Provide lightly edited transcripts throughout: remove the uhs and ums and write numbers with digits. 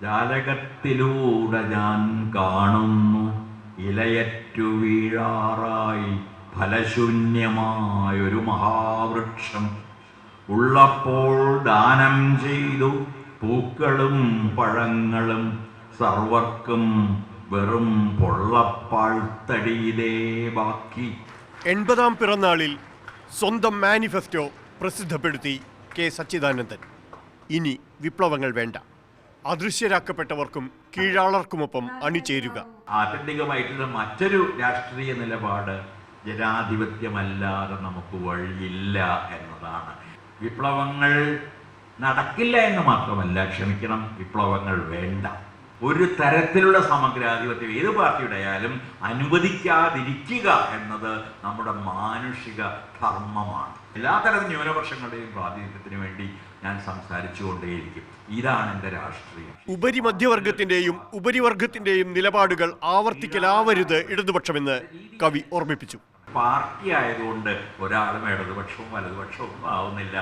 ജാലകത്തിലൂടെ ഞാൻ കാണുന്നു ഇലയറ്റു വീഴാറായി ഫലശൂന്യമായൊരു മഹാവൃക്ഷം. ഉള്ളപ്പോൾ ദാനം ചെയ്തു പൂക്കളും പഴങ്ങളും സർവർക്കും വെറും പൊള്ളപ്പാഴ്ത്തടിയിലേ ബാക്കി. 80ാം പിറന്നാളിൽ സ്വന്തം മാനിഫെസ്റ്റോ പ്രസിദ്ധപ്പെടുത്തി കെ സച്ചിദാനന്ദൻ. ഇനി വിപ്ലവങ്ങൾ വേണ്ട, അദൃശ്യരാക്കപ്പെട്ടവർക്കും കീഴാളർക്കുമൊപ്പം അണിചേരുക. ആത്യന്തികമായിട്ടുള്ള മറ്റൊരു രാഷ്ട്രീയ നിലപാട് ജനാധിപത്യമല്ലാതെ നമുക്ക് വഴിയില്ല എന്നതാണ്. വിപ്ലവങ്ങൾ നടക്കില്ല എന്ന് മാത്രമല്ല, ക്ഷമിക്കണം, വിപ്ലവങ്ങൾ വേണ്ട. ഒരു തരത്തിലുള്ള സമഗ്രാധിപത്യം ഏത് പാർട്ടിയുടെ ആയാലും അനുവദിക്കാതിരിക്കുക എന്നത് നമ്മുടെ മാനുഷിക ധർമ്മമാണ്. എല്ലാ തരം ന്യൂനപക്ഷങ്ങളുടെയും പ്രാതിനിധ്യത്തിന് വേണ്ടി ഞാൻ സംസാരിച്ചുകൊണ്ടേയിരിക്കും. ഇതാണ് എൻ്റെ രാഷ്ട്രീയം. ഉപരിമധ്യവർഗത്തിന്റെയും ഉപരിവർഗത്തിന്റെയും നിലപാടുകൾ ആവർത്തിക്കലാവരുത് ഇടതുപക്ഷമെന്ന് കവി ഓർമ്മിപ്പിച്ചു. പാർട്ടി ആയതുകൊണ്ട് ഒരാളും ഇടതുപക്ഷവും വലതുപക്ഷവും ആവുന്നില്ല.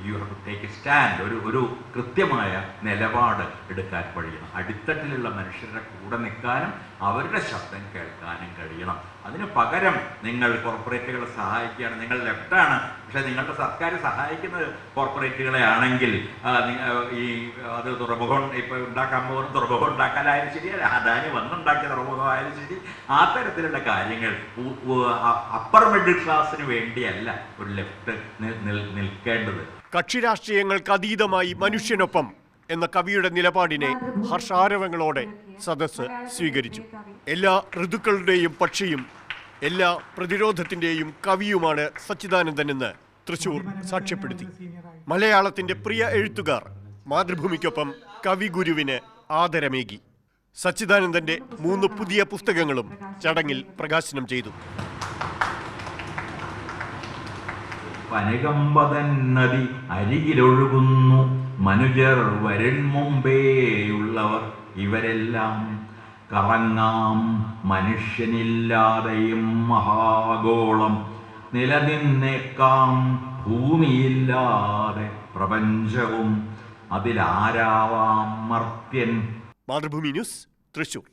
You have to take a stand. ഒരു കൃത്യമായ നിലപാട് എടുക്കാൻ കഴിയണം. അടിത്തട്ടിലുള്ള മനുഷ്യരുടെ കൂടെ നിൽക്കാനും അവരുടെ ശബ്ദം കേൾക്കാനും കഴിയണം. അതിന് പകരം നിങ്ങൾ കോർപ്പറേറ്റുകളെ സഹായിക്കുകയാണ്, നിങ്ങൾ ലെഫ്റ്റാണ്, പക്ഷെ നിങ്ങളുടെ സർക്കാർ സഹായിക്കുന്നത് കോർപ്പറേറ്റുകളെ ആണെങ്കിൽ അത് തുറമുഖം ഇപ്പോൾ ഉണ്ടാക്കാൻ പോകുന്ന തുറമുഖം ഉണ്ടാക്കാനായാലും ശരി, അദാനി വന്നുണ്ടാക്കിയ തുറമുഖമായാലും ശരി, ആ തരത്തിലുള്ള കാര്യങ്ങൾ അപ്പർ മിഡിൽ ക്ലാസ്സിന് വേണ്ടിയല്ല ഒരു ലെഫ്റ്റ് നിൽക്കേണ്ടത്. കക്ഷി രാഷ്ട്രീയങ്ങൾക്ക് അതീതമായി മനുഷ്യനൊപ്പം എന്ന കവിയുടെ നിലപാടിനെ ഹർഷാരവങ്ങളോടെ സദസ്സ് സ്വീകരിച്ചു. എല്ലാ ഋതുക്കളുടെയും പക്ഷിയും എല്ലാ പ്രതിരോധത്തിന്റെയും കവിയുമാണ് സച്ചിദാനന്ദൻ എന്ന് തൃശൂർ സാക്ഷ്യപ്പെടുത്തി. മലയാളത്തിന്റെ പ്രിയ എഴുത്തുകാർ മാതൃഭൂമിക്കൊപ്പം കവിഗുരുവിന് ആദരമേകി. സച്ചിദാനന്ദന്റെ 3 പുതിയ പുസ്തകങ്ങളും ചടങ്ങിൽ പ്രകാശനം ചെയ്തു. പനകമ്പതൻ നദി അരികിലൊഴുകുന്നു, മനുജർ വരും മുമ്പേയുള്ളവർ ഇവരെല്ലാം. കറങ്ങാം മനുഷ്യനില്ലാതെയും മഹാഗോളം, നിലനിന്നേക്കാം ഭൂമിയില്ലാതെ പ്രപഞ്ചവും, അതിലാരാവാം മർത്യൻ. മാതൃഭൂമി ന്യൂസ്, തൃശൂർ.